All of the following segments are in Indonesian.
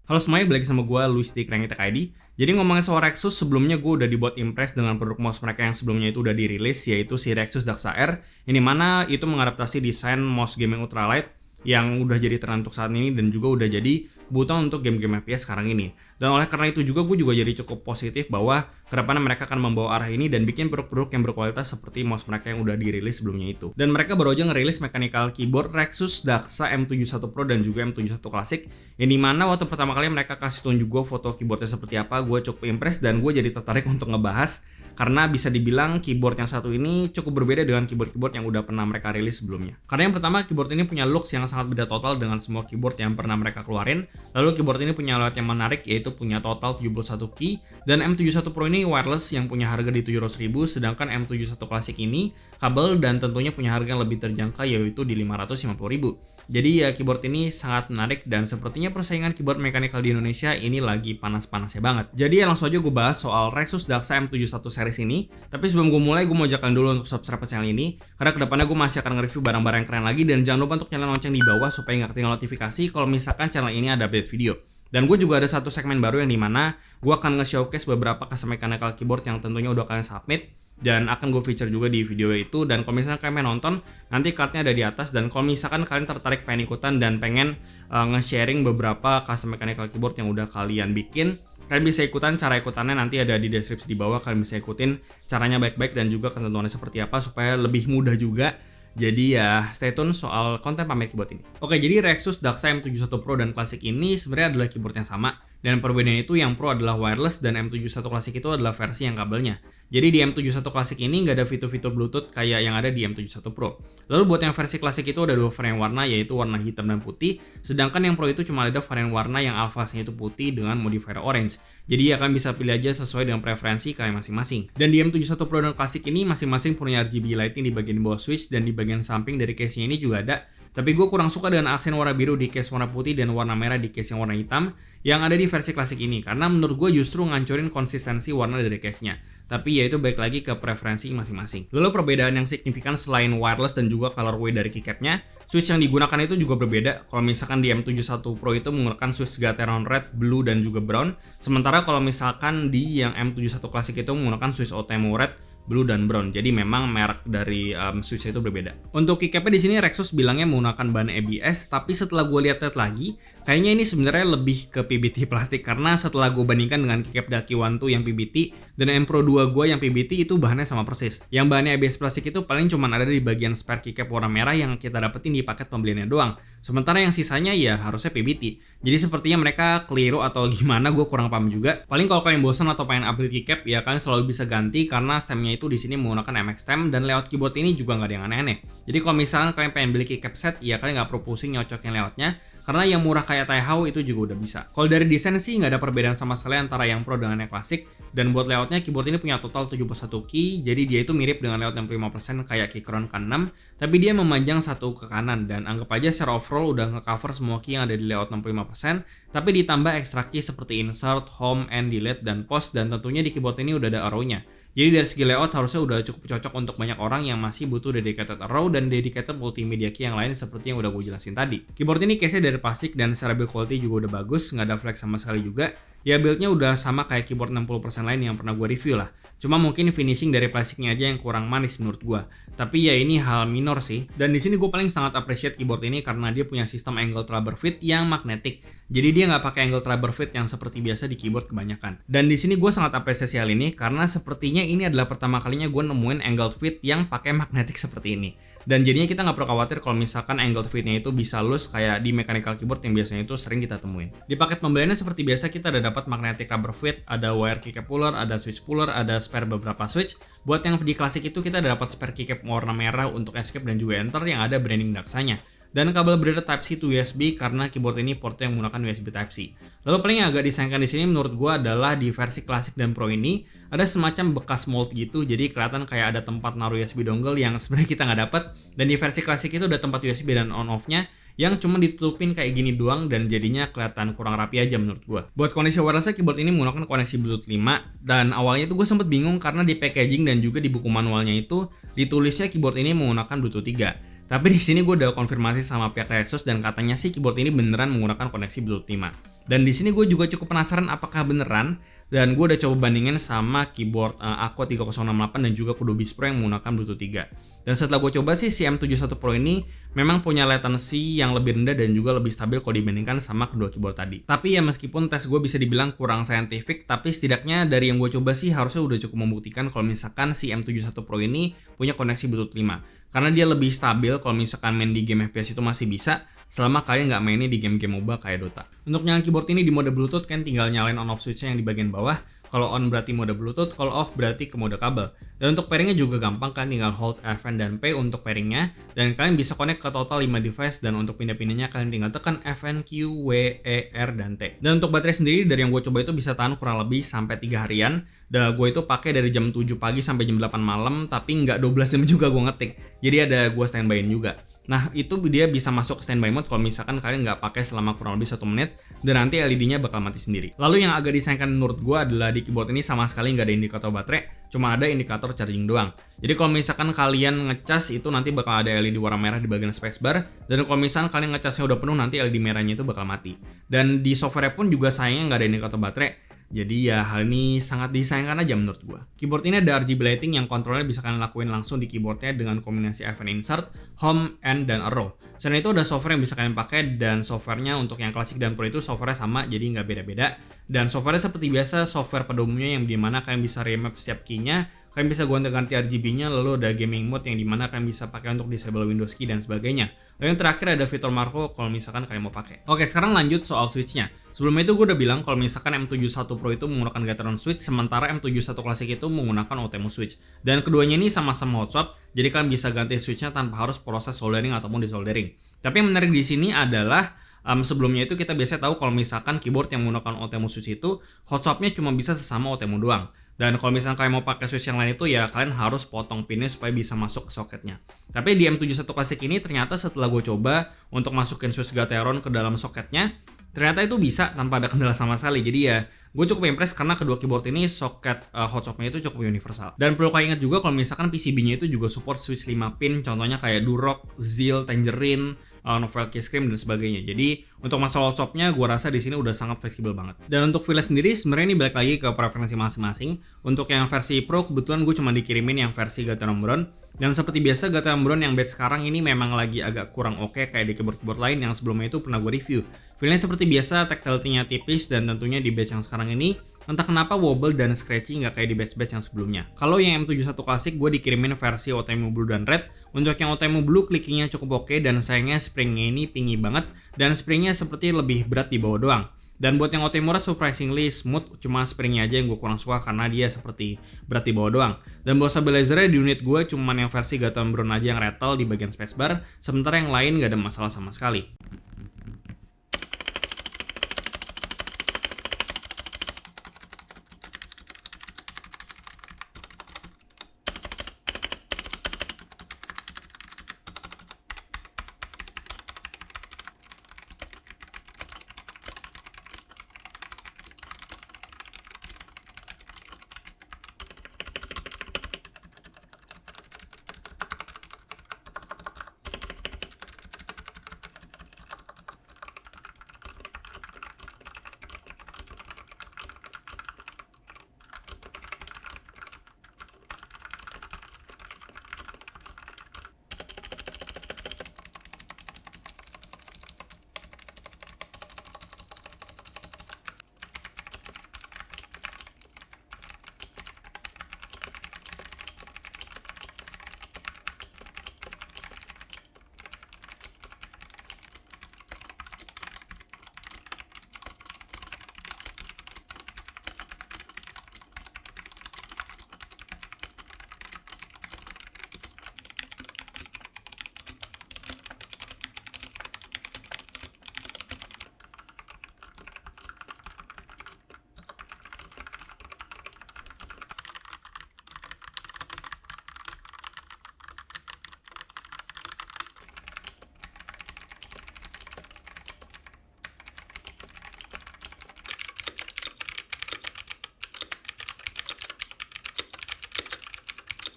Halo semuanya, balik sama gue, Luis di Krengita ID. Jadi ngomongin soal Rexus, sebelumnya gue udah dibuat impress dengan produk mouse mereka yang sebelumnya itu udah dirilis, yaitu si Rexus Daxa R, ini mana itu mengadaptasi desain mouse gaming ultralight yang udah jadi tren untuk saat ini dan juga udah jadi kebutuhan untuk game-game FPS sekarang ini. Dan oleh karena itu juga gue juga jadi cukup positif bahwa kedepannya mereka akan membawa arah ini dan bikin produk-produk yang berkualitas seperti mouse mereka yang udah dirilis sebelumnya itu. Dan mereka baru aja ngerilis mechanical keyboard Rexus Daxa M71 Pro dan juga M71 Classic, yang dimana waktu pertama kali mereka kasih tunjuk gue foto keyboardnya seperti apa, gue cukup impress dan gue jadi tertarik untuk ngebahas karena bisa dibilang keyboard yang satu ini cukup berbeda dengan keyboard-keyboard yang udah pernah mereka rilis sebelumnya. Karena yang pertama, keyboard ini punya looks yang sangat beda total dengan semua keyboard yang pernah mereka keluarin. Lalu keyboard ini punya layout yang menarik, yaitu punya total 71 key, dan M71 Pro ini wireless yang punya harga di 700.000, sedangkan M71 Classic ini kabel dan tentunya punya harga yang lebih terjangkau, yaitu di 550.000. Jadi ya keyboard ini sangat menarik dan sepertinya persaingan keyboard mechanical di Indonesia ini lagi panas-panasnya banget. Jadi ya langsung aja gue bahas soal Rexus Daxa M71 series ini. Tapi sebelum gue mulai, gue mau ajak kalian dulu untuk subscribe ke channel ini, karena kedepannya gue masih akan nge-review barang-barang yang keren lagi. Dan jangan lupa untuk nyalain lonceng di bawah supaya nggak ketinggalan notifikasi kalau misalkan channel ini ada update video. Dan gue juga ada satu segmen baru yang dimana gue akan nge-showcase beberapa custom mechanical keyboard yang tentunya udah kalian submit dan akan gue feature juga di video itu. Dan kalau misalnya kalian nonton, nanti cardnya ada di atas. Dan kalau misalkan kalian tertarik pengen ikutan dan pengen nge-sharing beberapa custom mechanical keyboard yang udah kalian bikin, kalian bisa ikutan. Cara ikutannya nanti ada di deskripsi di bawah. Kalian bisa ikutin caranya baik-baik dan juga ketentuannya seperti apa supaya lebih mudah juga. Jadi ya stay tune soal konten pamer keyboard ini. Oke, jadi Rexus Daxa M71 Pro dan Classic ini sebenarnya adalah keyboard yang sama. Dan perbedaan itu yang Pro adalah wireless dan M71 Classic itu adalah versi yang kabelnya. Jadi di M71 Classic ini nggak ada fitur-fitur Bluetooth kayak yang ada di M71 Pro. Lalu buat yang versi Classic itu ada dua varian warna, yaitu warna hitam dan putih. Sedangkan yang Pro itu cuma ada varian warna yang alphasnya itu putih dengan modifier orange. Jadi ya kalian bisa pilih aja sesuai dengan preferensi kalian masing-masing. Dan di M71 Pro dan Classic ini masing-masing punya RGB lighting di bagian bawah switch, dan di bagian samping dari case-nya ini juga ada. Tapi gue kurang suka dengan aksen warna biru di case warna putih dan warna merah di case yang warna hitam yang ada di versi klasik ini, karena menurut gue justru ngancurin konsistensi warna dari case-nya. Tapi ya itu balik lagi ke preferensi masing-masing. Lalu perbedaan yang signifikan selain wireless dan juga colorway dari keycapnya, switch yang digunakan itu juga berbeda. Kalau misalkan di M71 Pro itu menggunakan switch Gateron Red, Blue, dan juga Brown. Sementara kalau misalkan di yang M71 Classic itu menggunakan switch Otemu Red, Blue, dan Brown. Jadi memang merek dari switch itu berbeda. Untuk keycapnya di sini Rexus bilangnya menggunakan bahan ABS, tapi setelah gue lihat lagi, kayaknya ini sebenarnya lebih ke PBT plastik, karena setelah gue bandingkan dengan keycap Daki One 2 yang PBT dan M Pro 2 gue yang PBT, itu bahannya sama persis. Yang bahannya ABS plastik itu paling cuma ada di bagian spare keycap warna merah yang kita dapetin di paket pembeliannya doang. Sementara yang sisanya ya harusnya PBT. Jadi sepertinya mereka keliru atau gimana, gue kurang paham juga. Paling kalau kalian bosan atau pengen upgrade keycap, ya kalian selalu bisa ganti karena stemnya itu di sini menggunakan MX stem dan layout keyboard ini juga nggak ada yang aneh-aneh. Jadi kalau misalkan kalian pengen beli keycap set, ya kalian nggak perlu pusing nyocokin layoutnya, karena yang murah kayak Taihao itu juga udah bisa. Kalau dari desain sih nggak ada perbedaan sama sekali antara yang Pro dengan yang Classic. Dan buat layoutnya, keyboard ini punya total 71 key, jadi dia itu mirip dengan layout 65% kayak Keychron K6, tapi dia memanjang satu ke kanan, dan anggap aja secara overall udah ngecover semua key yang ada di layout 65%, tapi ditambah ekstra key seperti insert, home, and delete, dan pause, dan tentunya di keyboard ini udah ada arrow-nya. Jadi dari segi layout harusnya udah cukup cocok untuk banyak orang yang masih butuh dedicated arrow dan dedicated multimedia key yang lain seperti yang udah gue jelasin tadi. Keyboard ini case-nya dari plastik dan secara build quality juga udah bagus, nggak ada flex sama sekali juga. Ya build-nya udah sama kayak keyboard 60% lain yang pernah gue review lah. Cuma mungkin finishing dari plastiknya aja yang kurang manis menurut gue. Tapi ya ini hal minor sih. Dan di sini gue paling sangat appreciate keyboard ini karena dia punya sistem angle rubber fit yang magnetic. Jadi dia nggak pakai angle rubber fit yang seperti biasa di keyboard kebanyakan. Dan di sini gue sangat apresiasi hal ini karena sepertinya ini adalah pertama kalinya gue nemuin angle fit yang pakai magnetic seperti ini. Dan jadinya kita nggak perlu khawatir kalau misalkan angle fitnya itu bisa loose kayak di mechanical keyboard yang biasanya itu sering kita temuin. Di paket pembeliannya seperti biasa kita ada dapat magnetic rubber fit, ada wire keycap puller, ada switch puller, ada spare beberapa switch. Buat yang di klasik itu kita ada dapat spare keycap warna merah untuk escape dan juga enter yang ada branding Daxanya. Dan kabel breeder Type-C to USB karena keyboard ini portnya yang menggunakan USB Type-C. Lalu paling yang agak disayangkan di sini menurut gue adalah di versi klasik dan Pro ini ada semacam bekas mold gitu, jadi kelihatan kayak ada tempat naruh USB dongle yang sebenarnya kita nggak dapat. Dan di versi klasik itu ada tempat USB dan on-off-nya yang cuma ditutupin kayak gini doang dan jadinya kelihatan kurang rapi aja menurut gue. Buat koneksi wireless, keyboard ini menggunakan koneksi Bluetooth 5 dan awalnya itu gue sempet bingung karena di packaging dan juga di buku manualnya itu ditulisnya keyboard ini menggunakan Bluetooth 3. Tapi di sini gue udah konfirmasi sama pihak Rexus dan katanya sih keyboard ini beneran menggunakan koneksi Bluetooth 5. Dan di sini gue juga cukup penasaran apakah beneran, dan gue udah coba bandingin sama keyboard Aqua 3068 dan juga Kudo Beats Pro yang menggunakan Bluetooth 3. Dan setelah gue coba sih, si M71 Pro ini memang punya latency yang lebih rendah dan juga lebih stabil kalau dibandingkan sama kedua keyboard tadi. Tapi ya meskipun tes gue bisa dibilang kurang scientific, tapi setidaknya dari yang gue coba sih harusnya udah cukup membuktikan kalau misalkan si M71 Pro ini punya koneksi Bluetooth 5. Karena dia lebih stabil kalau misalkan main di game FPS itu masih bisa, selama kalian nggak mainnya di game-game MOBA kayak Dota. Untuk nyalain keyboard ini di mode Bluetooth kan tinggal nyalain on off switch-nya yang di bagian bawah. Kalau on berarti mode Bluetooth, kalau off berarti ke mode kabel. Dan untuk pairingnya juga gampang, kan tinggal hold Fn dan P untuk pairingnya, dan kalian bisa connect ke total 5 device, dan untuk pindah-pindahnya kalian tinggal tekan Fn, Q, W, E, R, dan T. Dan untuk baterai sendiri dari yang gue coba itu bisa tahan kurang lebih sampai 3 harian. Dan gue itu pakai dari jam 7 pagi sampai jam 8 malam, tapi nggak 12 jam juga gue ngetik. Jadi ada gue standby-in juga. Nah, itu dia bisa masuk ke standby mode kalau misalkan kalian nggak pakai selama kurang lebih 1 menit, dan nanti LED-nya bakal mati sendiri. Lalu yang agak disayangkan menurut gue adalah di keyboard ini sama sekali nggak ada indikator baterai, cuma ada indikator charging doang. Jadi kalau misalkan kalian ngecas itu nanti bakal ada LED warna merah di bagian spacebar, dan kalau misalkan kalian ngecasnya udah penuh nanti LED merahnya itu bakal mati. Dan di software pun juga sayangnya nggak ada indikator baterai. Jadi ya hal ini sangat disayangkan aja menurut gua. Keyboard ini ada RGB lighting yang kontrolnya bisa kalian lakuin langsung di keyboardnya dengan kombinasi Fn Insert, Home, End, dan Arrow. Selain itu ada software yang bisa kalian pakai, dan softwarenya untuk yang klasik dan pro itu softwarenya sama, jadi nggak beda-beda. Dan softwarenya seperti biasa, software pada umumnya yang dimana kalian bisa remap setiap key-nya, kalian bisa ganti RGB-nya, lalu ada gaming mode yang dimana kalian bisa pakai untuk disable Windows key dan sebagainya. Lalu yang terakhir ada fitur Marco kalau misalkan kalian mau pakai. Oke, sekarang lanjut soal switch-nya. Sebelumnya itu gue udah bilang kalau misalkan M71 Pro itu menggunakan Gateron switch, sementara M71 Classic itu menggunakan OTEMU switch. Dan keduanya ini sama-sama hot swap, jadi kalian bisa ganti switch-nya tanpa harus proses soldering ataupun desoldering. Tapi yang menarik di sini adalah sebelumnya itu kita biasanya tahu kalau misalkan keyboard yang menggunakan OTEMU switch itu hot swap-nya cuma bisa sesama OTEMU doang. Dan kalau misalnya kalian mau pakai switch yang lain itu ya kalian harus potong pinnya supaya bisa masuk ke soketnya. Tapi di M71 Classic ini ternyata setelah gue coba untuk masukin switch Gateron ke dalam soketnya, ternyata itu bisa tanpa ada kendala sama sekali. Jadi ya gue cukup impress karena kedua keyboard ini soket hot swap-nya itu cukup universal. Dan perlu kalian ingat juga kalau misalkan PCB-nya itu juga support switch 5 pin, contohnya kayak Durock, Zeal, Tangerine, Novel Keyscream dan sebagainya. Jadi untuk masalah hot swap-nya gue rasa di sini udah sangat fleksibel banget. Dan untuk file sendiri sebenarnya ini balik lagi ke preferensi masing-masing. Untuk yang versi Pro kebetulan gue cuma dikirimin yang versi Gateron Brown. Dan seperti biasa Gateron Brown yang batch sekarang ini memang lagi agak kurang oke kayak di keyboard-keyboard lain yang sebelumnya itu pernah gue review. Filenya seperti biasa, tactility-nya tipis, dan tentunya di batch yang sekarang ini entah kenapa wobble dan scratchy nggak kayak di batch-batch yang sebelumnya. Kalau yang M71 Classic gue dikirimin versi OTEMU Blue dan Red. Untuk yang OTEMU Blue clickingnya cukup oke, dan sayangnya springnya ini pingy banget, dan springnya seperti lebih berat di bawah doang. Dan buat yang OTEMU Red surprisingly smooth, cuma springnya aja yang gue kurang suka karena dia seperti berat di bawah doang. Dan buat stabilizernya di unit gue cuman yang versi Gateron Brown aja yang rattle di bagian spacebar, sementara yang lain nggak ada masalah sama sekali.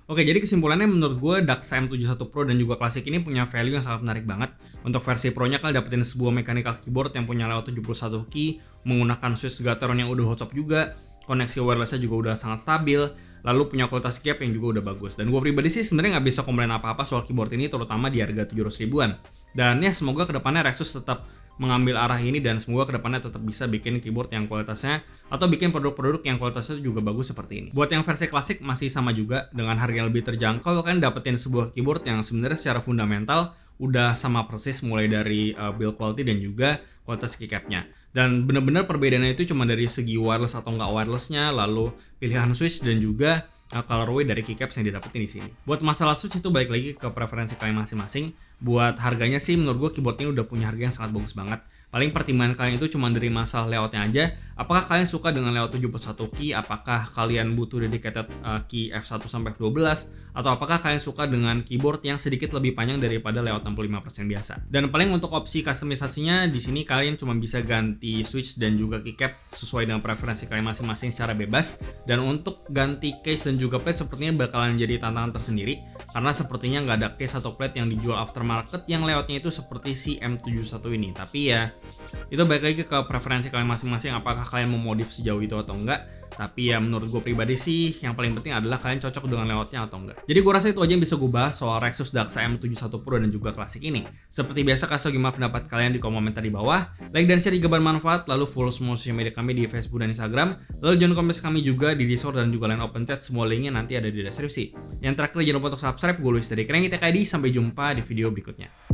Oke, jadi kesimpulannya menurut gue Daxa M71 Pro dan juga Classic ini punya value yang sangat menarik banget. Untuk versi Pro-nya kalian dapetin sebuah mechanical keyboard yang punya layout 71 key, menggunakan switch Gateron yang udah hot swap juga, koneksi wirelessnya juga udah sangat stabil, lalu punya kualitas keycap yang juga udah bagus. Dan gue pribadi sih sebenarnya nggak bisa komplain apa-apa soal keyboard ini, terutama di harga 700 ribuan. Dan ya semoga kedepannya Rexus tetap mengambil arah ini dan semoga kedepannya tetap bisa bikin keyboard yang kualitasnya atau bikin produk-produk yang kualitasnya juga bagus seperti ini. Buat yang versi klasik masih sama juga dengan harga yang lebih terjangkau, kan dapetin sebuah keyboard yang sebenarnya secara fundamental udah sama persis mulai dari build quality dan juga kualitas keycapnya. Dan bener-bener perbedaannya itu cuma dari segi wireless atau nggak wirelessnya, lalu pilihan switch dan juga colorway dari keycaps yang didapetin di sini. Buat masalah switch itu balik lagi ke preferensi kalian masing-masing. Buat harganya sih menurut gue keyboard ini udah punya harga yang sangat bagus banget. Paling pertimbangan kalian itu cuma dari masalah layoutnya aja. Apakah kalian suka dengan layout 71 key? Apakah kalian butuh dedicated key F1 sampai F12? Atau apakah kalian suka dengan keyboard yang sedikit lebih panjang daripada layout 65% biasa? Dan paling untuk opsi customisasinya di sini kalian cuma bisa ganti switch dan juga keycap sesuai dengan preferensi kalian masing-masing secara bebas. Dan untuk ganti case dan juga plate sepertinya bakalan jadi tantangan tersendiri karena sepertinya nggak ada case atau plate yang dijual aftermarket yang layoutnya itu seperti si M71 ini. Tapi ya itu balik lagi ke preferensi kalian masing-masing, apakah kalian mau modif sejauh itu atau enggak. Tapi ya menurut gue pribadi sih yang paling penting adalah kalian cocok dengan layoutnya atau enggak. Jadi gue rasa itu aja yang bisa gue bahas soal Rexus Daxa M71 Pro dan juga klasik ini. Seperti biasa kasih gimana pendapat kalian di kolom komentar di bawah. Like dan share jika bermanfaat, lalu follow semua sosial media kami di Facebook dan Instagram. Lalu join komunitas kami juga di Discord dan juga line open chat, semua linknya nanti ada di deskripsi. Yang terakhir jangan lupa untuk subscribe. Gue Luis dari Krengit TKD, sampai jumpa di video berikutnya.